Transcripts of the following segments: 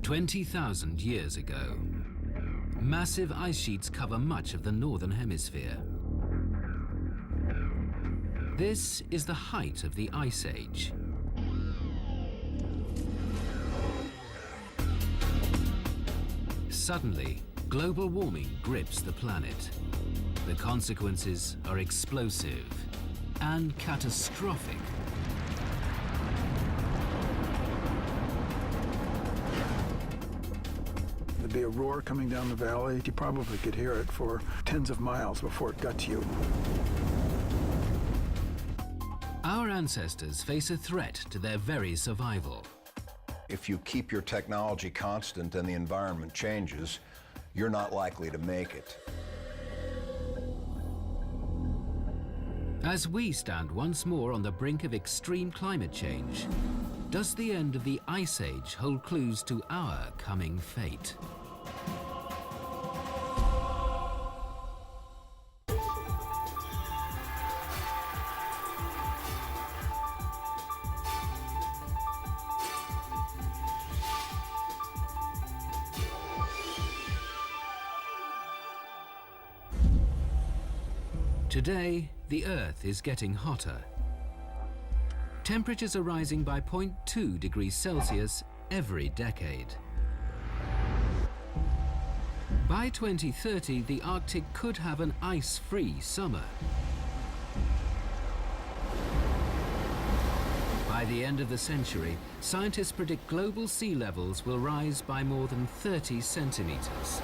20,000 years ago, massive ice sheets cover much of the northern hemisphere. This is the height of the Ice Age. Suddenly, global warming grips the planet. The consequences are explosive and catastrophic. There'd be a roar coming down the valley. You probably could hear it for tens of miles before it got to you. Our ancestors face a threat to their very survival. If you keep your technology constant and the environment changes, you're not likely to make it. As we stand once more on the brink of extreme climate change, does the end of the Ice Age hold clues to our coming fate? Today, the Earth is getting hotter. Temperatures are rising by 0.2 degrees Celsius every decade. By 2030, the Arctic could have an ice-free summer. By the end of the century, scientists predict global sea levels will rise by more than 30 centimeters.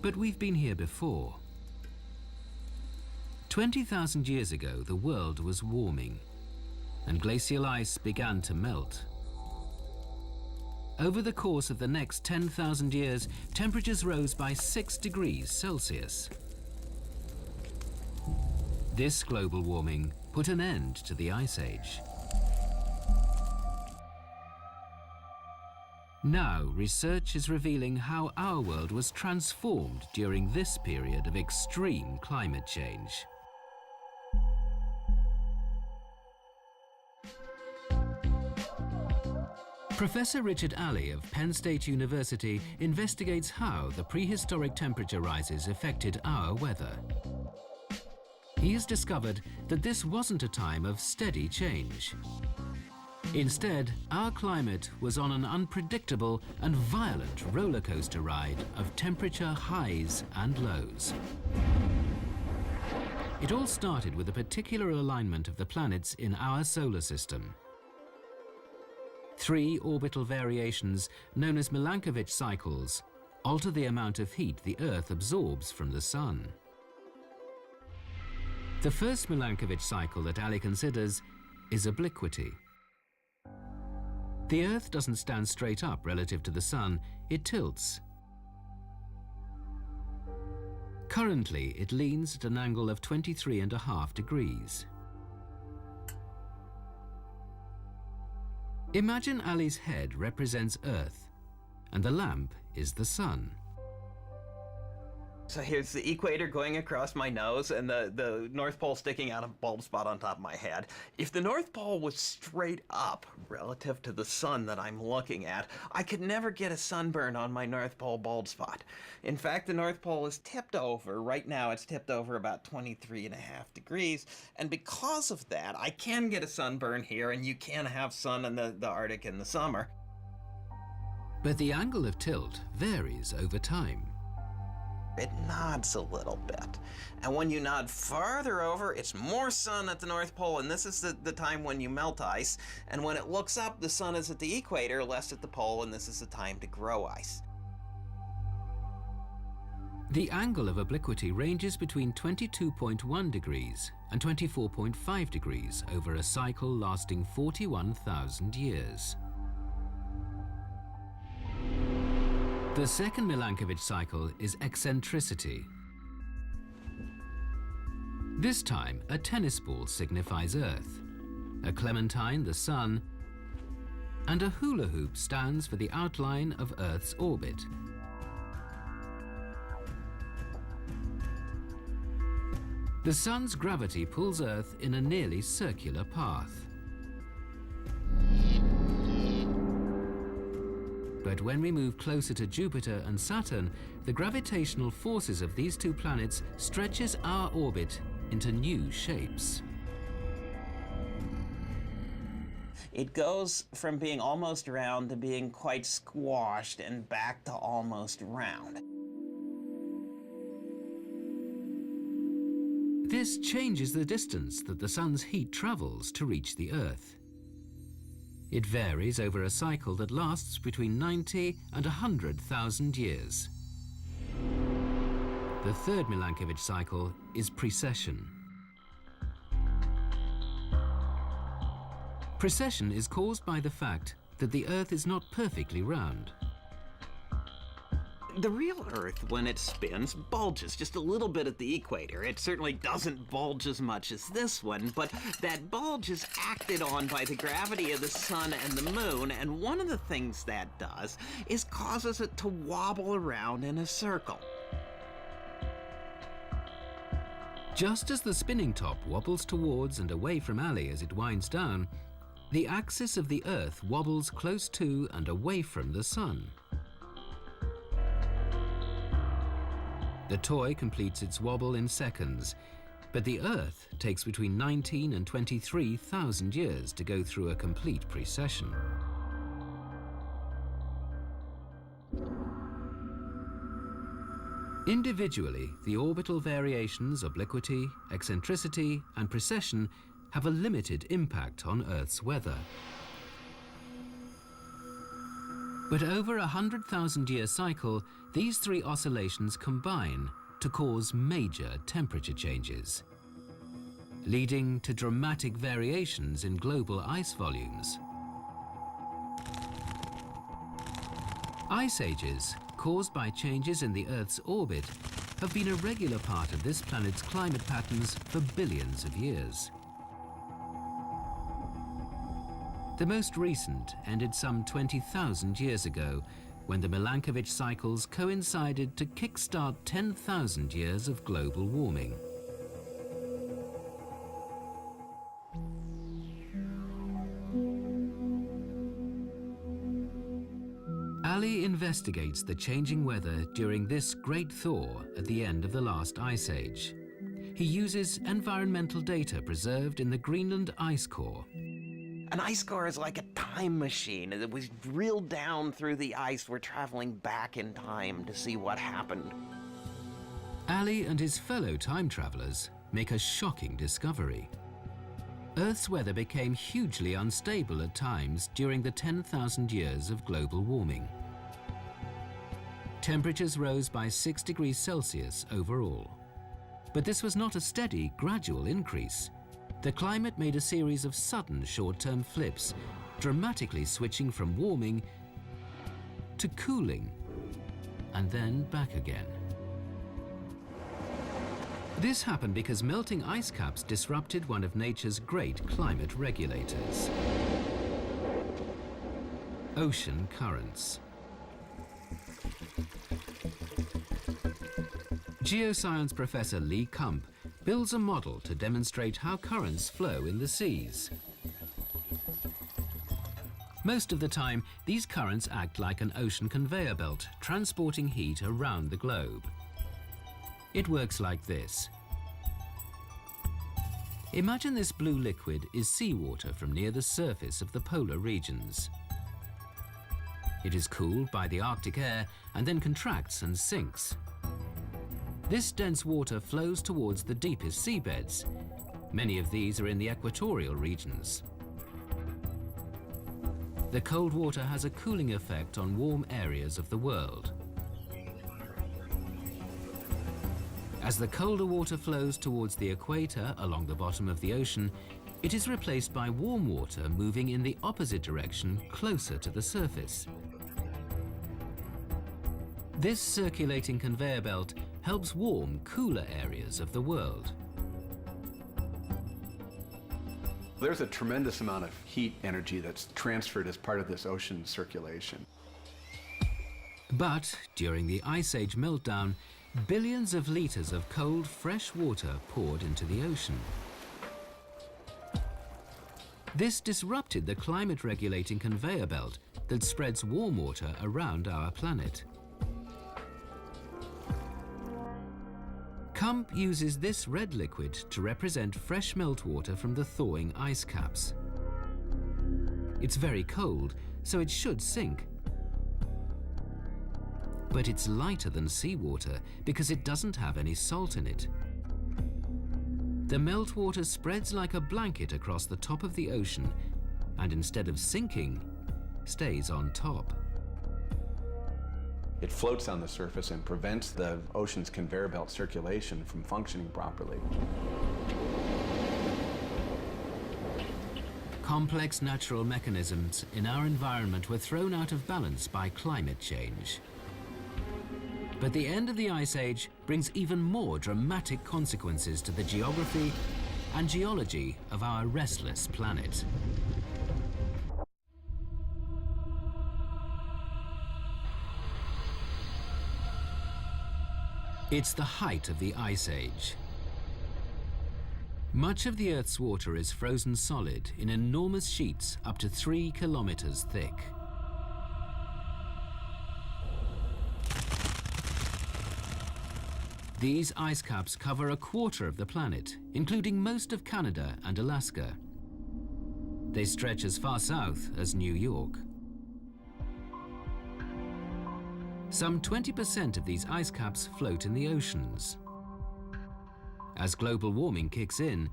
But we've been here before. 20,000 years ago, the world was warming, and glacial ice began to melt. Over the course of the next 10,000 years, temperatures rose by 6 degrees Celsius. This global warming put an end to the Ice Age. Now, research is revealing how our world was transformed during this period of extreme climate change. Professor Richard Alley of Penn State University investigates how the prehistoric temperature rises affected our weather. He has discovered that this wasn't a time of steady change. Instead, our climate was on an unpredictable and violent roller coaster ride of temperature highs and lows. It all started with a particular alignment of the planets in our solar system. 3 orbital variations, known as Milankovitch cycles, alter the amount of heat the Earth absorbs from the Sun. The first Milankovitch cycle that Alley considers is obliquity. The Earth doesn't stand straight up relative to the Sun, it tilts. Currently, it leans at an angle of 23.5 degrees. Imagine Alley's head represents Earth, and the lamp is the Sun. So here's the equator going across my nose and the North Pole sticking out a bald spot on top of my head. If the North Pole was straight up relative to the sun that I'm looking at, I could never get a sunburn on my North Pole bald spot. In fact, the North Pole is tipped over. Right now it's tipped over about 23.5 degrees. And because of that, I can get a sunburn here, and you can have sun in the Arctic in the summer. But the angle of tilt varies over time. It nods a little bit. And when you nod farther over, it's more sun at the North Pole, and this is the time when you melt ice. And when it looks up, the sun is at the equator, less at the pole, and this is the time to grow ice. The angle of obliquity ranges between 22.1 degrees and 24.5 degrees over a cycle lasting 41,000 years. The second Milankovitch cycle is eccentricity. This time, a tennis ball signifies Earth, a clementine the Sun, and a hula hoop stands for the outline of Earth's orbit. The Sun's gravity pulls Earth in a nearly circular path. But when we move closer to Jupiter and Saturn, the gravitational forces of these two planets stretches our orbit into new shapes. It goes from being almost round to being quite squashed and back to almost round. This changes the distance that the Sun's heat travels to reach the Earth. It varies over a cycle that lasts between 90 and 100,000 years. The third Milankovitch cycle is precession. Precession is caused by the fact that the Earth is not perfectly round. The real Earth, when it spins, bulges just a little bit at the equator. It certainly doesn't bulge as much as this one, but that bulge is acted on by the gravity of the Sun and the Moon, and one of the things that does is causes it to wobble around in a circle. Just as the spinning top wobbles towards and away from Ali as it winds down, the axis of the Earth wobbles close to and away from the Sun. The toy completes its wobble in seconds, but the Earth takes between 19 and 23,000 years to go through a complete precession. Individually, the orbital variations, obliquity, eccentricity, and precession have a limited impact on Earth's weather. But over a 100,000-year cycle, these three oscillations combine to cause major temperature changes, leading to dramatic variations in global ice volumes. Ice ages, caused by changes in the Earth's orbit, have been a regular part of this planet's climate patterns for billions of years. The most recent ended some 20,000 years ago, when the Milankovitch cycles coincided to kickstart 10,000 years of global warming. Ali investigates the changing weather during this great thaw at the end of the last ice age. He uses environmental data preserved in the Greenland ice core. An ice core is like a time machine. It was drilled down through the ice. We're traveling back in time to see what happened. Ali and his fellow time travelers make a shocking discovery. Earth's weather became hugely unstable at times during the 10,000 years of global warming. Temperatures rose by 6 degrees Celsius overall. But this was not a steady, gradual increase. The climate made a series of sudden short-term flips, dramatically switching from warming to cooling, and then back again. This happened because melting ice caps disrupted one of nature's great climate regulators: ocean currents. Geoscience professor Lee Kump builds a model to demonstrate how currents flow in the seas. Most of the time, these currents act like an ocean conveyor belt, transporting heat around the globe. It works like this. Imagine this blue liquid is seawater from near the surface of the polar regions. It is cooled by the Arctic air and then contracts and sinks. This dense water flows towards the deepest seabeds. Many of these are in the equatorial regions. The cold water has a cooling effect on warm areas of the world. As the colder water flows towards the equator along the bottom of the ocean, it is replaced by warm water moving in the opposite direction closer to the surface. This circulating conveyor belt helps warm cooler areas of the world. There's a tremendous amount of heat energy that's transferred as part of this ocean circulation. But during the Ice Age meltdown, billions of liters of cold, fresh water poured into the ocean. This disrupted the climate-regulating conveyor belt that spreads warm water around our planet. CUMP uses this red liquid to represent fresh meltwater from the thawing ice caps. It's very cold, so it should sink. But it's lighter than seawater because it doesn't have any salt in it. The meltwater spreads like a blanket across the top of the ocean and instead of sinking, stays on top. It floats on the surface and prevents the ocean's conveyor belt circulation from functioning properly. Complex natural mechanisms in our environment were thrown out of balance by climate change. But the end of the Ice Age brings even more dramatic consequences to the geography and geology of our restless planet. It's the height of the Ice Age. Much of the Earth's water is frozen solid in enormous sheets up to 3 kilometers thick. These ice caps cover a quarter of the planet, including most of Canada and Alaska. They stretch as far south as New York. Some 20% of these ice caps float in the oceans. As global warming kicks in,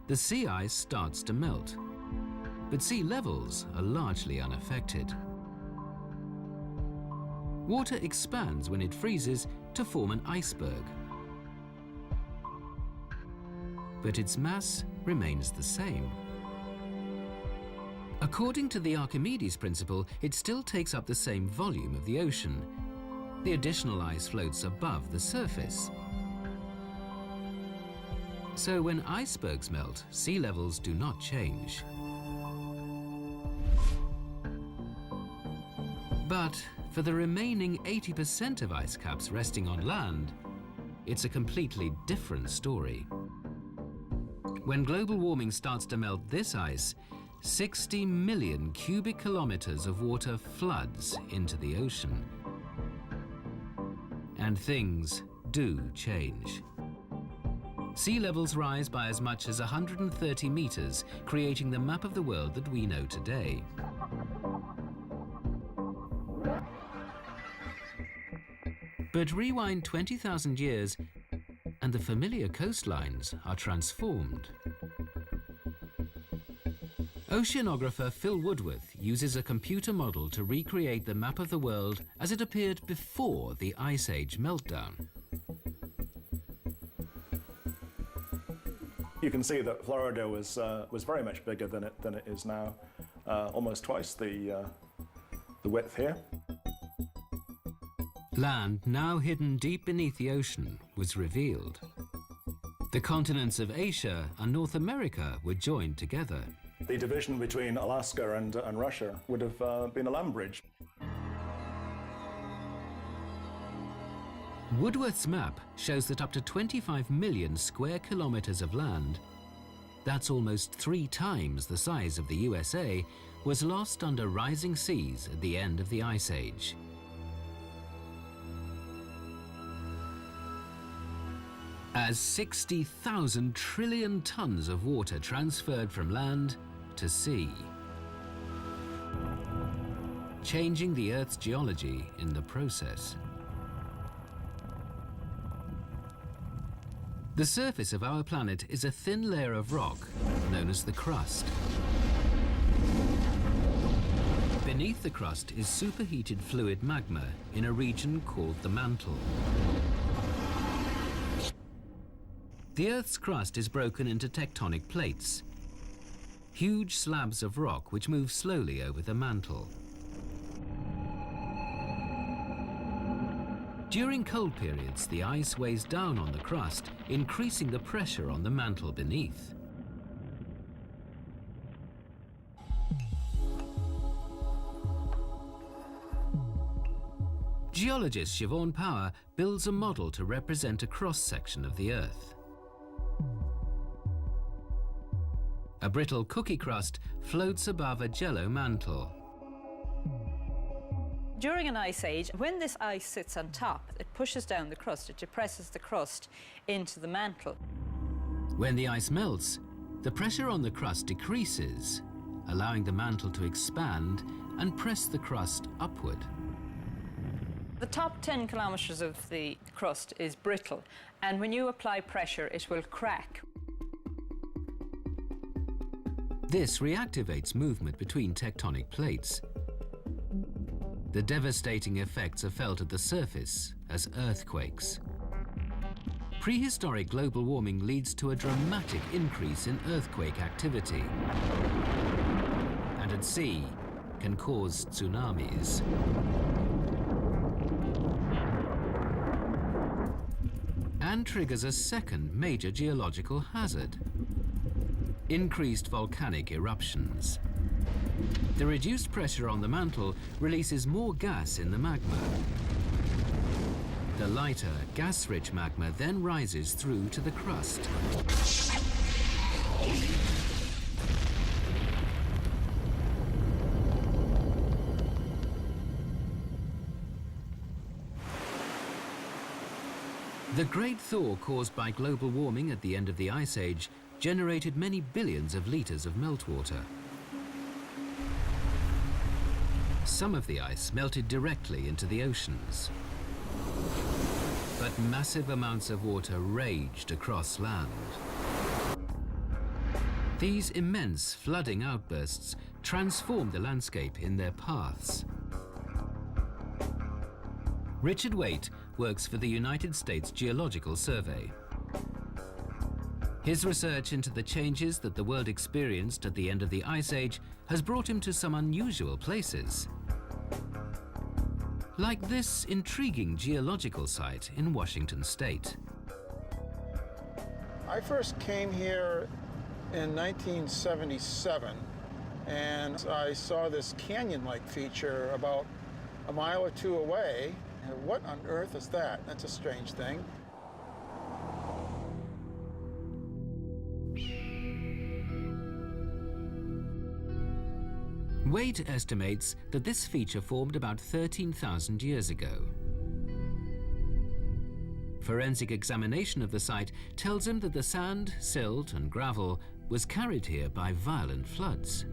the sea ice starts to melt, but sea levels are largely unaffected. Water expands when it freezes to form an iceberg, but its mass remains the same. According to the Archimedes principle, it still takes up the same volume of the ocean. The additional ice floats above the surface. So when icebergs melt, sea levels do not change. But for the remaining 80% of ice caps resting on land, it's a completely different story. When global warming starts to melt this ice, 60 million cubic kilometers of water floods into the ocean. And things do change. Sea levels rise by as much as 130 meters, creating the map of the world that we know today. But rewind 20,000 years, and the familiar coastlines are transformed. Oceanographer Phil Woodworth uses a computer model to recreate the map of the world as it appeared before the Ice Age meltdown. You can see that Florida was very much bigger than it is now, almost twice the width here. Land, now hidden deep beneath the ocean, was revealed. The continents of Asia and North America were joined together. The division between Alaska and Russia would have been a land bridge. Woodworth's map shows that up to 25 million square kilometers of land, that's almost 3 times the size of the USA, was lost under rising seas at the end of the Ice Age. As 60,000 trillion tons of water transferred from land to sea, changing the Earth's geology in the process. The surface of our planet is a thin layer of rock known as the crust. Beneath the crust is superheated fluid magma in a region called the mantle. The Earth's crust is broken into tectonic plates, huge slabs of rock which move slowly over the mantle. During cold periods, the ice weighs down on the crust, increasing the pressure on the mantle beneath. Geologist Siobhan Power builds a model to represent a cross-section of the Earth. A brittle cookie crust floats above a jello mantle. During an ice age, when this ice sits on top, it pushes down the crust, it depresses the crust into the mantle. When the ice melts, the pressure on the crust decreases, allowing the mantle to expand and press the crust upward. The top 10 kilometers of the crust is brittle, and when you apply pressure, it will crack. This reactivates movement between tectonic plates. The devastating effects are felt at the surface as earthquakes. Prehistoric global warming leads to a dramatic increase in earthquake activity, and at sea can cause tsunamis. And triggers a second major geological hazard: increased volcanic eruptions. The reduced pressure on the mantle releases more gas in the magma. The lighter, gas-rich magma then rises through to the crust. The great thaw caused by global warming at the end of the Ice Age generated many billions of litres of meltwater. Some of the ice melted directly into the oceans. But massive amounts of water raged across land. These immense flooding outbursts transformed the landscape in their paths. Richard Waite works for the United States Geological Survey. His research into the changes that the world experienced at the end of the Ice Age has brought him to some unusual places, like this intriguing geological site in Washington State. I first came here in 1977, and I saw this canyon-like feature about a mile or two away. What on earth is that? That's a strange thing. Waite estimates that this feature formed about 13,000 years ago. Forensic examination of the site tells him that the sand, silt, and gravel was carried here by violent floods.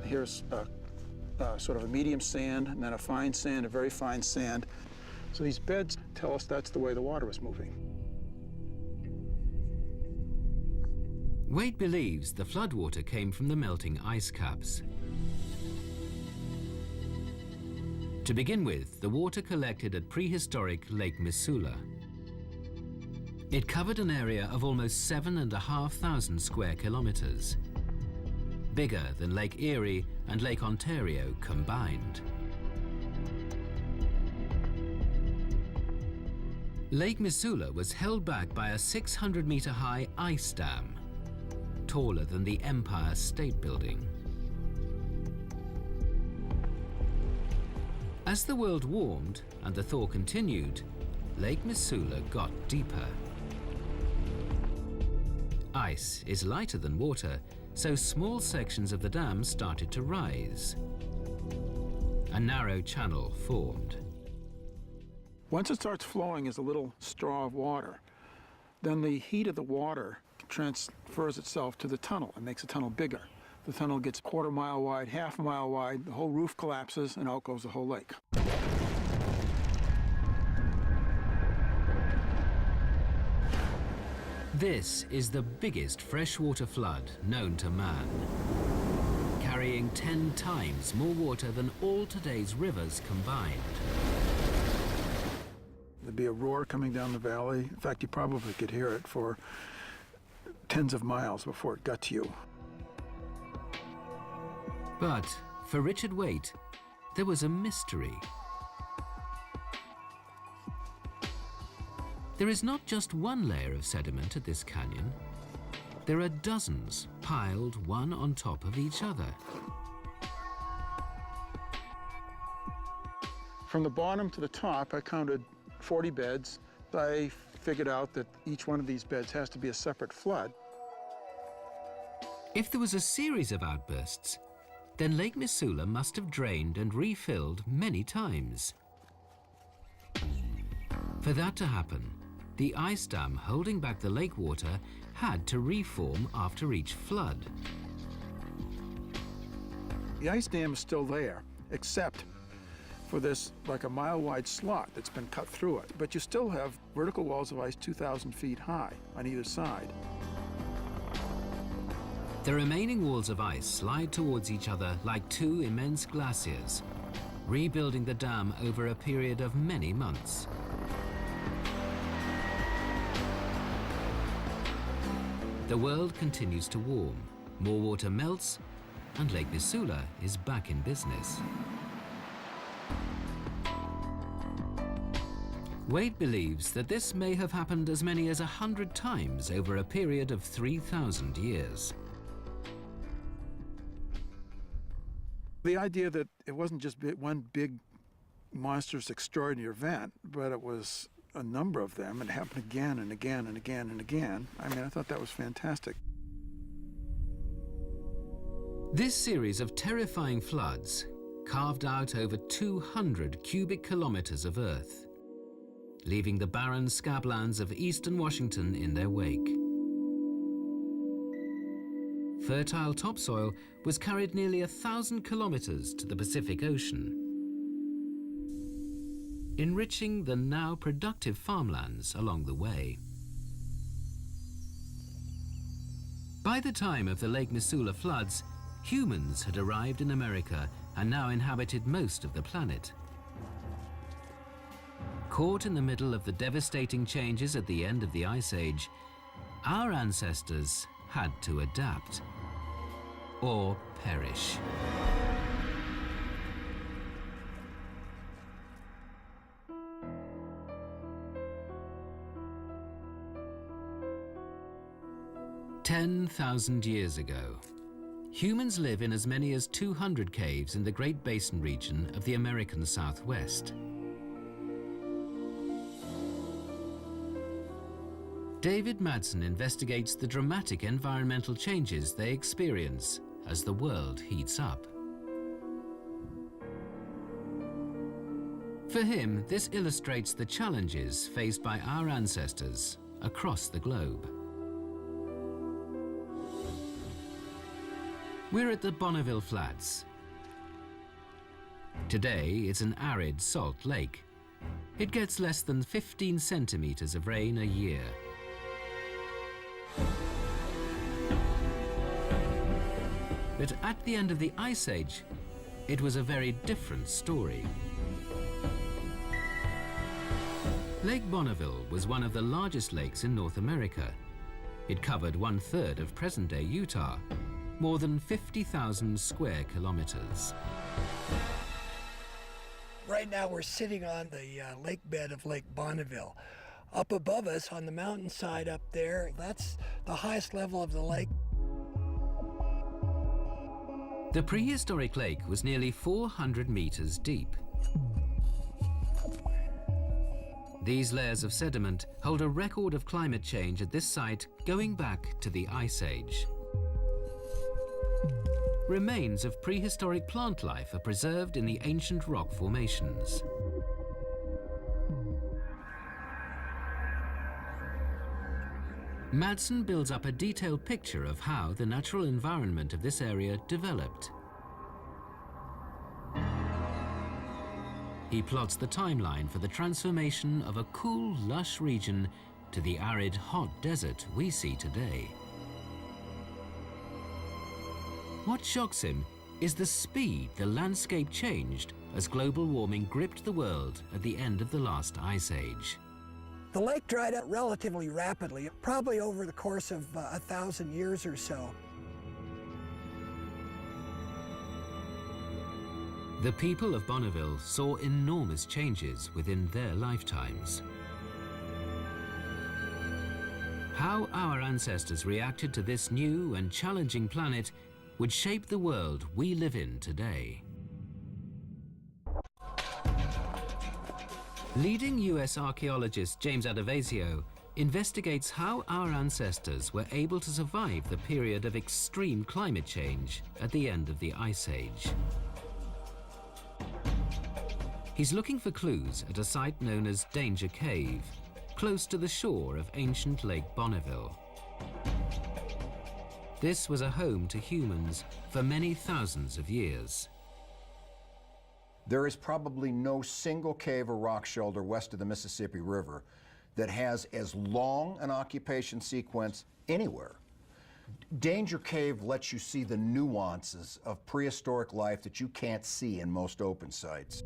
Here's sort of a medium sand, and then a fine sand, a very fine sand. So these beds tell us that's the way the water was moving. Waite believes the floodwater came from the melting ice caps. To begin with, the water collected at prehistoric Lake Missoula. It covered an area of almost 7,500 square kilometers, bigger than Lake Erie and Lake Ontario combined. Lake Missoula was held back by a 600-meter-high ice dam, taller than the Empire State Building. As the world warmed and the thaw continued, Lake Missoula got deeper. Ice is lighter than water, so small sections of the dam started to rise. A narrow channel formed. Once it starts flowing as a little straw of water, then the heat of the water transfers itself to the tunnel and makes the tunnel bigger. The tunnel gets a quarter mile wide, half a mile wide, the whole roof collapses, and out goes the whole lake. This is the biggest freshwater flood known to man, carrying 10 times more water than all today's rivers combined. There'd be a roar coming down the valley. In fact, you probably could hear it for tens of miles before it got to you. But for Richard Waite, there was a mystery. There is not just one layer of sediment at this canyon. There are dozens piled one on top of each other. From the bottom to the top, I counted 40 beds. I figured out that each one of these beds has to be a separate flood. If there was a series of outbursts, then Lake Missoula must have drained and refilled many times. For that to happen, the ice dam holding back the lake water had to reform after each flood. The ice dam is still there, except for this like a mile-wide slot that's been cut through it. But you still have vertical walls of ice 2,000 feet high on either side. The remaining walls of ice slide towards each other like two immense glaciers, rebuilding the dam over a period of many months. The world continues to warm, more water melts, and Lake Missoula is back in business. Wade believes that this may have happened as many as 100 times over a period of 3,000 years. The idea that it wasn't just one big monstrous extraordinary event, but it was a number of them and it happened again and again and again and again. I mean, I thought that was fantastic. This series of terrifying floods carved out over 200 cubic kilometers of earth, leaving the barren scablands of eastern Washington in their wake. Fertile topsoil was carried nearly 1,000 kilometers to the Pacific Ocean, enriching the now productive farmlands along the way. By the time of the Lake Missoula floods, humans had arrived in America and now inhabited most of the planet. Caught in the middle of the devastating changes at the end of the Ice Age, our ancestors had to adapt or perish. "10,000 years ago, humans live in as many as 200 caves in the Great Basin region of the American Southwest. David Madsen investigates the dramatic environmental changes they experience as the world heats up. For him, this illustrates the challenges faced by our ancestors across the globe. We're at the Bonneville Flats. Today, it's an arid salt lake. It gets less than 15 centimeters of rain a year. But at the end of the Ice Age, it was a very different story. Lake Bonneville was one of the largest lakes in North America. It covered 1/3 of present-day Utah, more than 50,000 square kilometers. Right now we're sitting on the lake bed of Lake Bonneville. Up above us on the mountainside up there, that's the highest level of the lake. The prehistoric lake was nearly 400 meters deep. These layers of sediment hold a record of climate change at this site going back to the Ice Age. Remains of prehistoric plant life are preserved in the ancient rock formations. Madsen builds up a detailed picture of how the natural environment of this area developed. He plots the timeline for the transformation of a cool, lush region to the arid, hot desert we see today. What shocks him is the speed the landscape changed as global warming gripped the world at the end of the last Ice Age. The lake dried up relatively rapidly, probably over the course of 1,000 years or so. The people of Bonneville saw enormous changes within their lifetimes. How our ancestors reacted to this new and challenging planet would shape the world we live in today. Leading US archaeologist James Adovasio investigates how our ancestors were able to survive the period of extreme climate change at the end of the Ice Age. He's looking for clues at a site known as Danger Cave, close to the shore of ancient Lake Bonneville. This was a home to humans for many thousands of years. There is probably no single cave or rock shelter west of the Mississippi River that has as long an occupation sequence anywhere. Danger Cave lets you see the nuances of prehistoric life that you can't see in most open sites.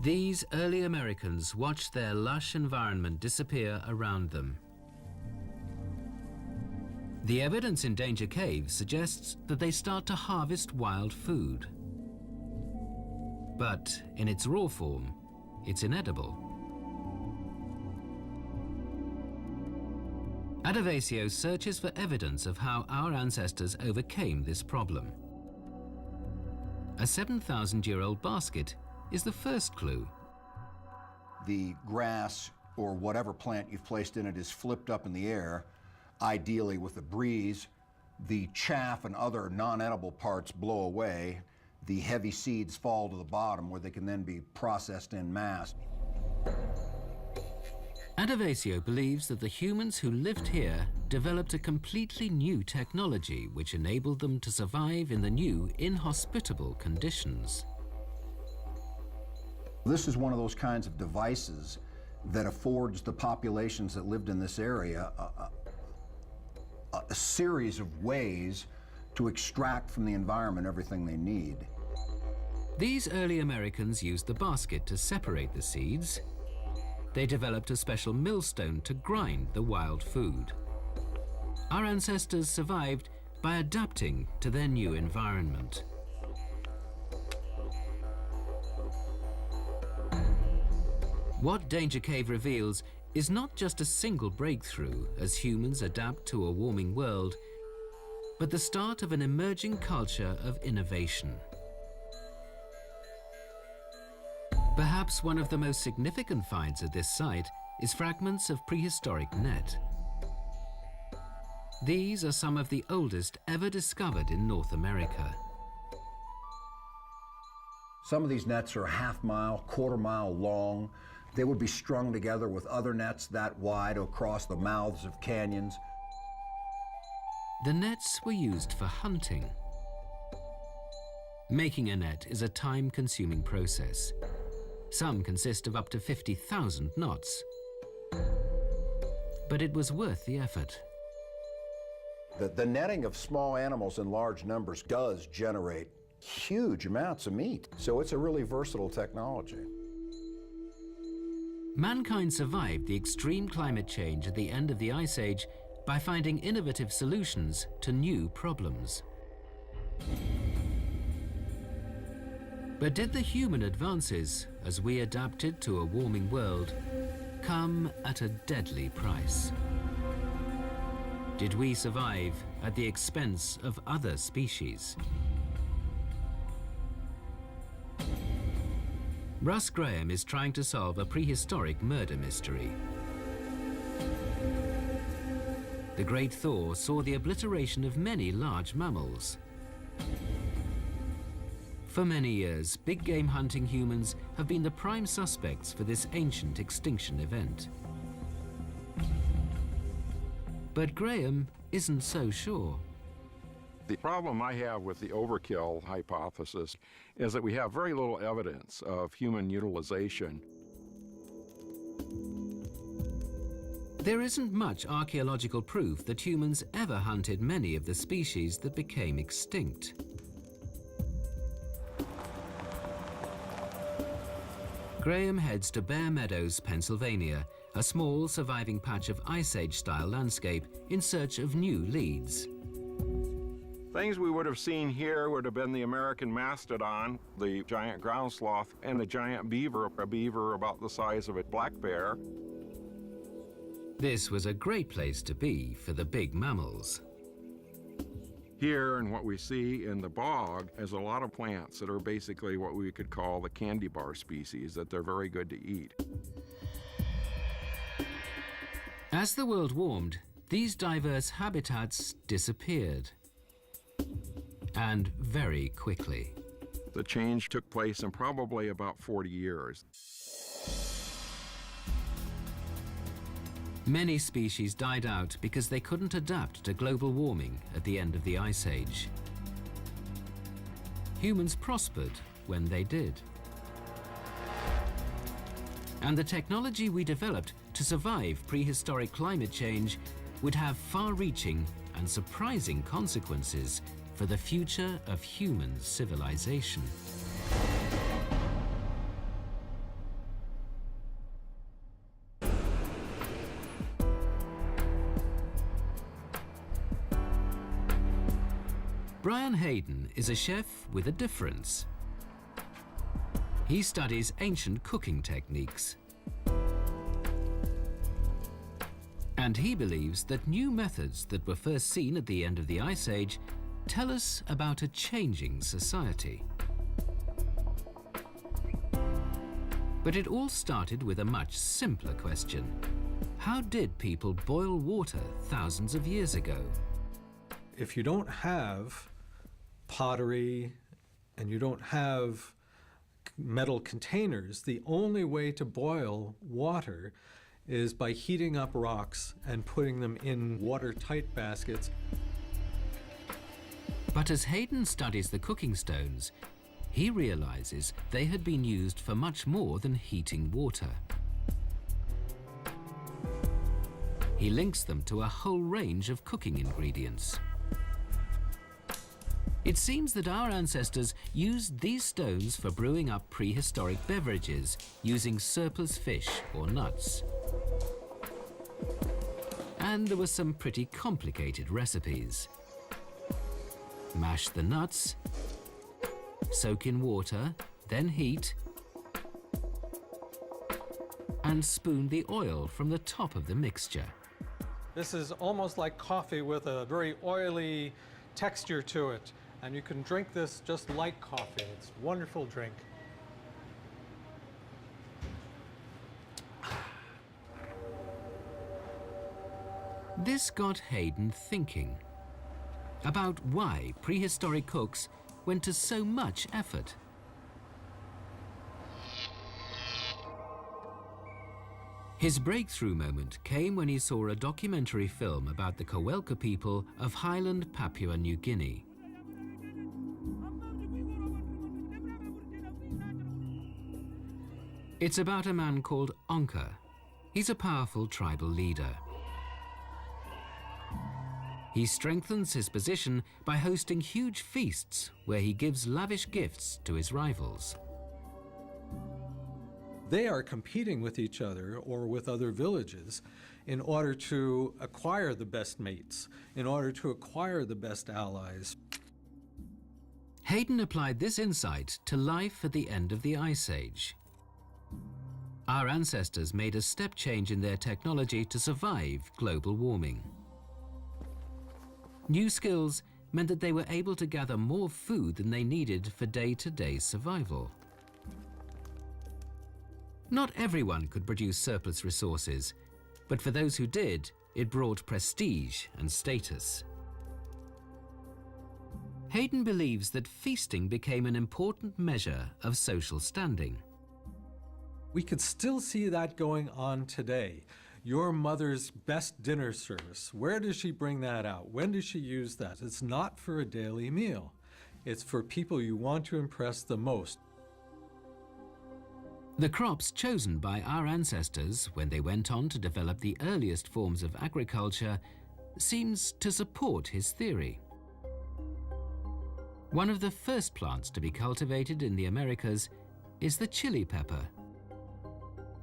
These early Americans watched their lush environment disappear around them. The evidence in Danger Cave suggests that they start to harvest wild food. But in its raw form, it's inedible. Adovasio searches for evidence of how our ancestors overcame this problem. A 7,000-year-old basket is the first clue. The grass or whatever plant you've placed in it is flipped up in the air, ideally with a breeze. The chaff and other non-edible parts blow away. The heavy seeds fall to the bottom where they can then be processed en masse. Adovasio believes that the humans who lived here developed a completely new technology which enabled them to survive in the new, inhospitable conditions. This is one of those kinds of devices that affords the populations that lived in this area a series of ways to extract from the environment everything they need. These early Americans used the basket to separate the seeds. They developed a special millstone to grind the wild food. Our ancestors survived by adapting to their new environment. What Danger Cave reveals is not just a single breakthrough as humans adapt to a warming world, but the start of an emerging culture of innovation. Perhaps one of the most significant finds at this site is fragments of prehistoric net. These are some of the oldest ever discovered in North America. Some of these nets are a half-mile, quarter-mile long. They would be strung together with other nets that wide across the mouths of canyons. The nets were used for hunting. Making a net is a time-consuming process. Some consist of up to 50,000 knots. But it was worth the effort. The netting of small animals in large numbers does generate huge amounts of meat, so it's a really versatile technology. Mankind survived the extreme climate change at the end of the Ice Age by finding innovative solutions to new problems. But did the human advances, as we adapted to a warming world, come at a deadly price? Did we survive at the expense of other species? Russ Graham is trying to solve a prehistoric murder mystery. The Great Thaw saw the obliteration of many large mammals. For many years, big game hunting humans have been the prime suspects for this ancient extinction event. But Graham isn't so sure. The problem I have with the overkill hypothesis is that we have very little evidence of human utilization. There isn't much archaeological proof that humans ever hunted many of the species that became extinct. Graham heads to Bear Meadows, Pennsylvania, a small surviving patch of Ice Age-style landscape in search of new leads. Things we would have seen here would have been the American mastodon, the giant ground sloth, and the giant beaver, a beaver about the size of a black bear. This was a great place to be for the big mammals. Here, and what we see in the bog, is a lot of plants that are basically what we could call the candy bar species, that they're very good to eat. As the world warmed, these diverse habitats disappeared. And very quickly. The change took place in probably about 40 years. Many species died out because they couldn't adapt to global warming at the end of the Ice Age. Humans prospered when they did. And the technology we developed to survive prehistoric climate change would have far-reaching and surprising consequences for the future of human civilization. Brian Hayden is a chef with a difference. He studies ancient cooking techniques. And he believes that new methods that were first seen at the end of the Ice Age tell us about a changing society. But it all started with a much simpler question. How did people boil water thousands of years ago? If you don't have pottery and you don't have metal containers, the only way to boil water is by heating up rocks and putting them in watertight baskets. But as Hayden studies the cooking stones, he realizes they had been used for much more than heating water. He links them to a whole range of cooking ingredients. It seems that our ancestors used these stones for brewing up prehistoric beverages using surplus fish or nuts. And there were some pretty complicated recipes. Mash the nuts, soak in water, then heat, and spoon the oil from the top of the mixture. This is almost like coffee with a very oily texture to it. And you can drink this just like coffee. It's a wonderful drink. This got Hayden thinking about why prehistoric cooks went to so much effort. His breakthrough moment came when he saw a documentary film about the Kawelka people of highland Papua New Guinea. It's about a man called Onka. He's a powerful tribal leader. He strengthens his position by hosting huge feasts where he gives lavish gifts to his rivals. They are competing with each other or with other villages in order to acquire the best mates, in order to acquire the best allies. Hayden applied this insight to life at the end of the Ice Age. Our ancestors made a step change in their technology to survive global warming. New skills meant that they were able to gather more food than they needed for day-to-day survival. Not everyone could produce surplus resources, but for those who did, it brought prestige and status. Hayden believes that feasting became an important measure of social standing. We could still see that going on today. Your mother's best dinner service, where does she bring that out? When does she use that? It's not for a daily meal. It's for people you want to impress the most. The crops chosen by our ancestors when they went on to develop the earliest forms of agriculture seems to support his theory. One of the first plants to be cultivated in the Americas is the chili pepper.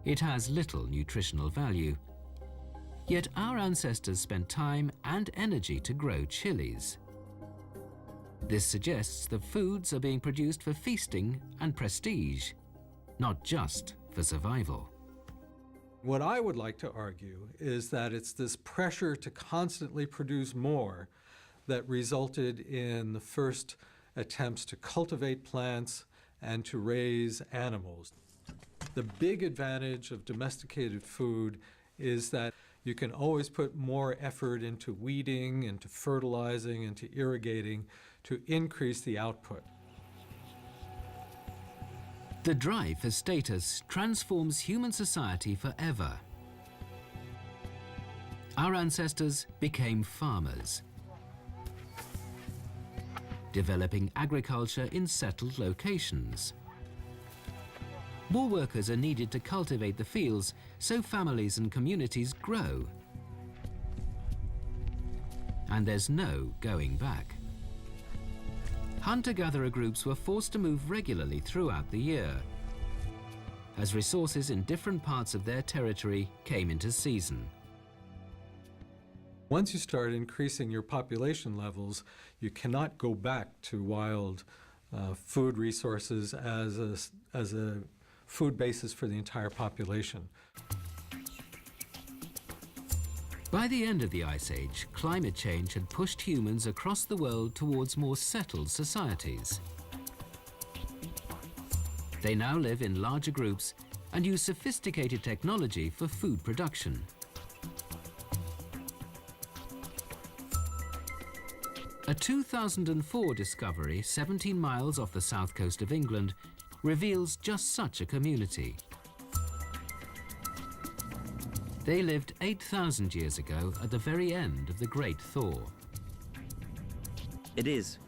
It has little nutritional value. Yet our ancestors spent time and energy to grow chilies. This suggests that foods are being produced for feasting and prestige, not just for survival. What I would like to argue is that it's this pressure to constantly produce more that resulted in the first attempts to cultivate plants and to raise animals. The big advantage of domesticated food is that you can always put more effort into weeding, into fertilizing, into irrigating to increase the output. The drive for status transforms human society forever. Our ancestors became farmers, developing agriculture in settled locations. More workers are needed to cultivate the fields, so families and communities grow. And there's no going back. Hunter-gatherer groups were forced to move regularly throughout the year, as resources in different parts of their territory came into season. Once you start increasing your population levels, you cannot go back to wild food resources as a food basis for the entire population. By the end of the Ice Age, climate change had pushed humans across the world towards more settled societies. They now live in larger groups and use sophisticated technology for food production. A 2004 discovery 17 miles off the south coast of England reveals just such a community. They lived 8,000 years ago at the very end of the Great Thaw. It is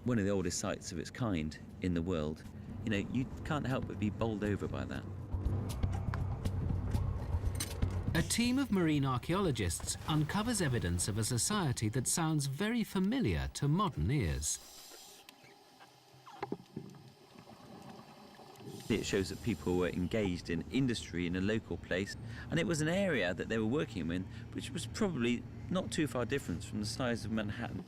one of the oldest sites of its kind in the world. You know, you can't help but be bowled over by that. A team of marine archaeologists uncovers evidence of a society that sounds very familiar to modern ears. It shows that people were engaged in industry in a local place, and it was an area that they were working in which was probably not too far different from the size of Manhattan.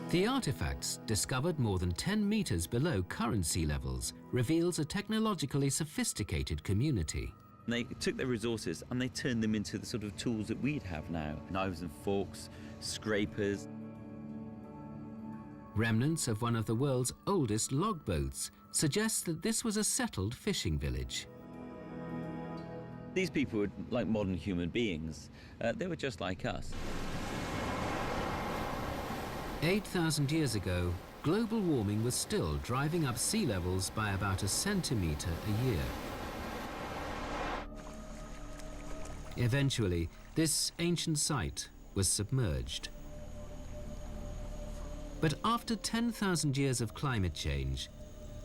The artifacts, discovered more than 10 meters below current sea levels, reveals a technologically sophisticated community. They took their resources and they turned them into the sort of tools that we'd have now. Knives and forks, scrapers. Remnants of one of the world's oldest log boats suggest that this was a settled fishing village. These people were like modern human beings. They were just like us. 8,000 years ago, global warming was still driving up sea levels by about a centimetre a year. Eventually, this ancient site was submerged. But after 10,000 years of climate change,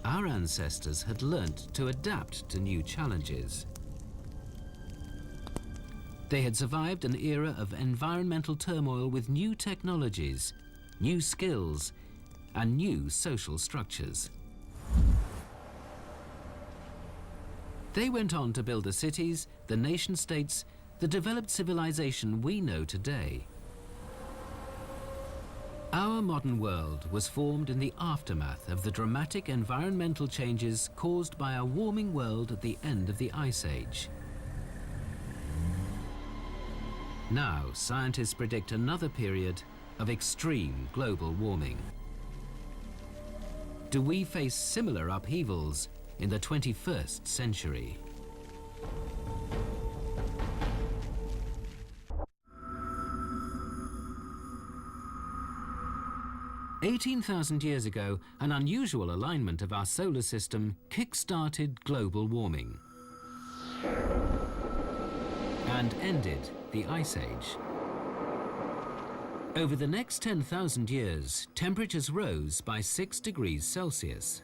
our ancestors had learnt to adapt to new challenges. They had survived an era of environmental turmoil with new technologies, new skills, and new social structures. They went on to build the cities, the nation-states, the developed civilization we know today. Our modern world was formed in the aftermath of the dramatic environmental changes caused by a warming world at the end of the Ice Age. Now, scientists predict another period of extreme global warming. Do we face similar upheavals in the 21st century? 18,000 years ago, an unusual alignment of our solar system kick-started global warming and ended the Ice Age. Over the next 10,000 years, temperatures rose by 6 degrees Celsius.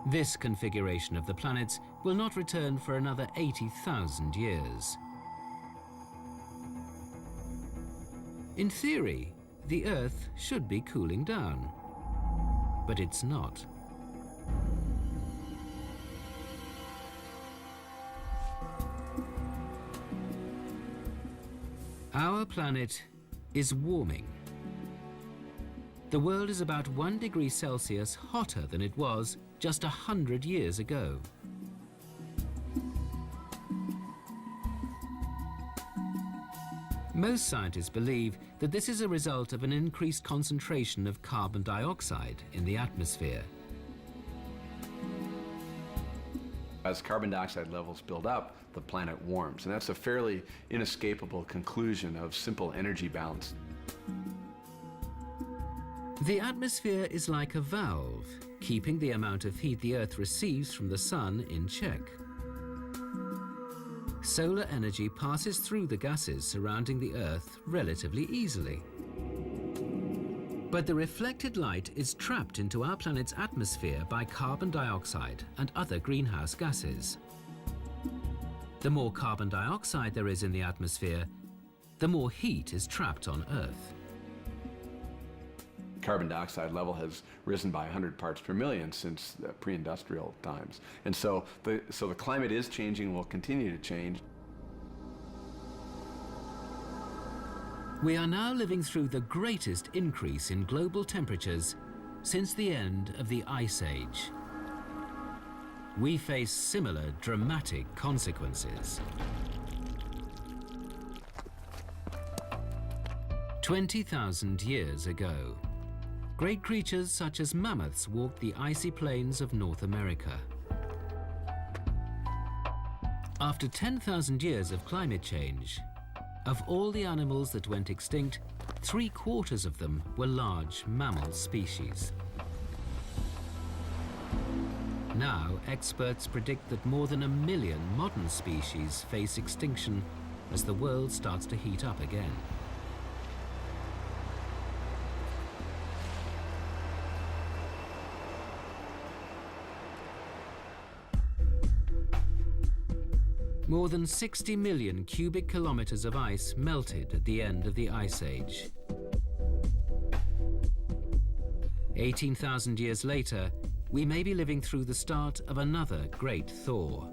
This configuration of the planets will not return for another 80,000 years. In theory, the Earth should be cooling down, but it's not. Our planet is warming. The world is about 1 degree Celsius hotter than it was just 100 years ago. Most scientists believe that this is a result of an increased concentration of carbon dioxide in the atmosphere. As carbon dioxide levels build up, the planet warms. And that's a fairly inescapable conclusion of simple energy balance. The atmosphere is like a valve, keeping the amount of heat the Earth receives from the sun in check. Solar energy passes through the gases surrounding the Earth relatively easily. But the reflected light is trapped into our planet's atmosphere by carbon dioxide and other greenhouse gases. The more carbon dioxide there is in the atmosphere, the more heat is trapped on Earth. Carbon dioxide level has risen by 100 parts per million since the pre-industrial times. And so the climate is changing and will continue to change. We are now living through the greatest increase in global temperatures since the end of the Ice Age. We face similar dramatic consequences. 20,000 years ago, great creatures such as mammoths walked the icy plains of North America. After 10,000 years of climate change, of all the animals that went extinct, 3/4 of them were large mammal species. Now, experts predict that more than 1 million modern species face extinction as the world starts to heat up again. More than 60 million cubic kilometers of ice melted at the end of the Ice Age. 18,000 years later, we may be living through the start of another great thaw.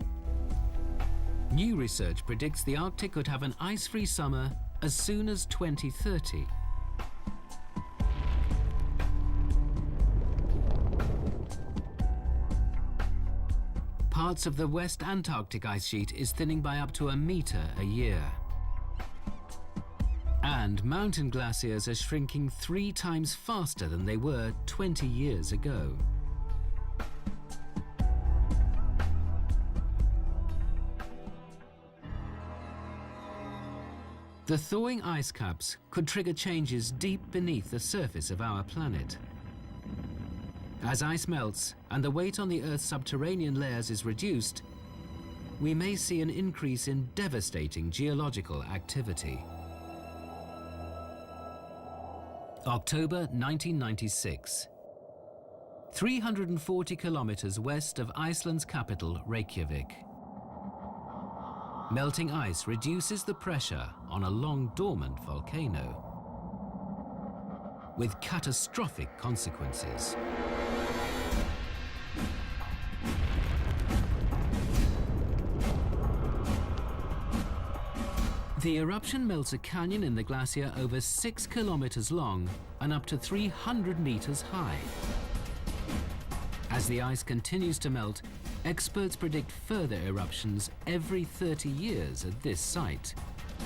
New research predicts the Arctic could have an ice-free summer as soon as 2030. Parts of the West Antarctic ice sheet is thinning by up to 1 meter a year. And mountain glaciers are shrinking 3 times faster than they were 20 years ago. The thawing ice caps could trigger changes deep beneath the surface of our planet. As ice melts and the weight on the Earth's subterranean layers is reduced, we may see an increase in devastating geological activity. October 1996. 340 kilometers west of Iceland's capital, Reykjavik. Melting ice reduces the pressure on a long-dormant volcano, with catastrophic consequences. The eruption melts a canyon in the glacier over 6 kilometers long and up to 300 meters high. As the ice continues to melt, experts predict further eruptions every 30 years at this site,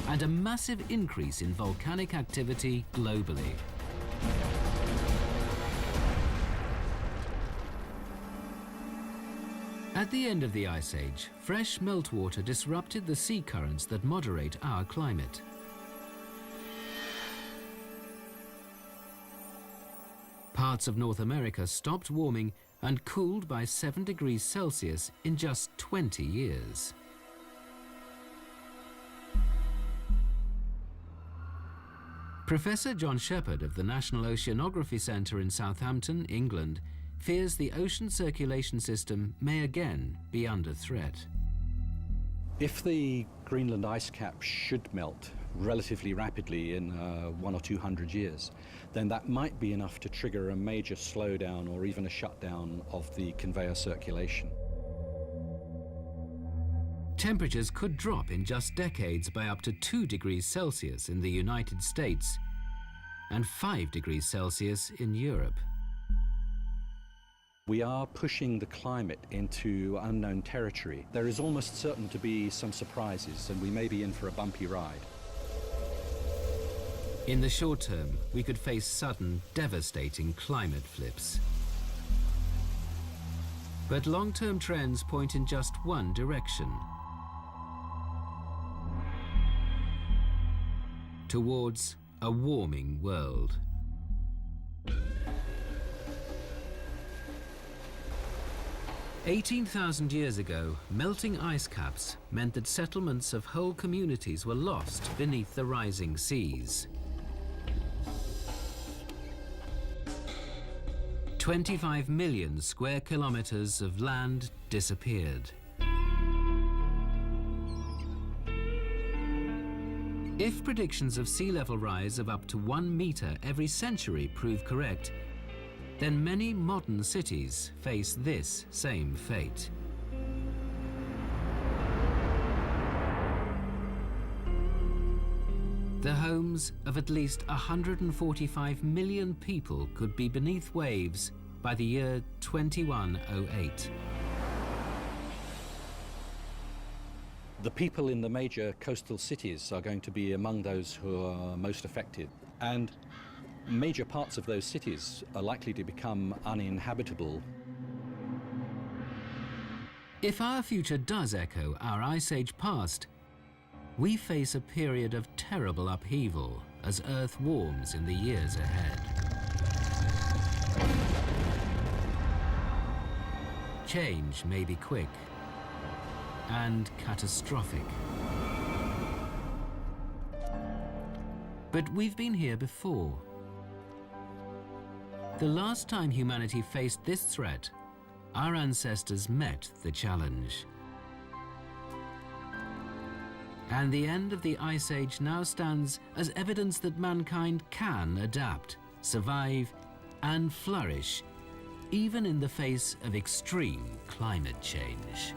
and a massive increase in volcanic activity globally. At the end of the Ice Age, fresh meltwater disrupted the sea currents that moderate our climate. Parts of North America stopped warming and cooled by 7 degrees Celsius in just 20 years. Professor John Shepherd of the National Oceanography Centre in Southampton, England, fears the ocean circulation system may again be under threat. If the Greenland ice cap should melt relatively rapidly in 100 or 200 years, then that might be enough to trigger a major slowdown or even a shutdown of the conveyor circulation. Temperatures could drop in just decades by up to 2 degrees Celsius in the United States and 5 degrees Celsius in Europe. We are pushing the climate into unknown territory. There is almost certain to be some surprises, and we may be in for a bumpy ride. In the short term, we could face sudden, devastating climate flips. But long-term trends point in just one direction. Towards a warming world. 18,000 years ago, melting ice caps meant that settlements of whole communities were lost beneath the rising seas. 25 million square kilometers of land disappeared. If predictions of sea level rise of up to 1 meter every century prove correct, then many modern cities face this same fate. The homes of at least 145 million people could be beneath waves by the year 2108. The people in the major coastal cities are going to be among those who are most affected. And major parts of those cities are likely to become uninhabitable. If our future does echo our Ice Age past, we face a period of terrible upheaval as Earth warms in the years ahead. Change may be quick and catastrophic. But we've been here before. The last time humanity faced this threat, our ancestors met the challenge. And the end of the Ice Age now stands as evidence that mankind can adapt, survive, and flourish, even in the face of extreme climate change.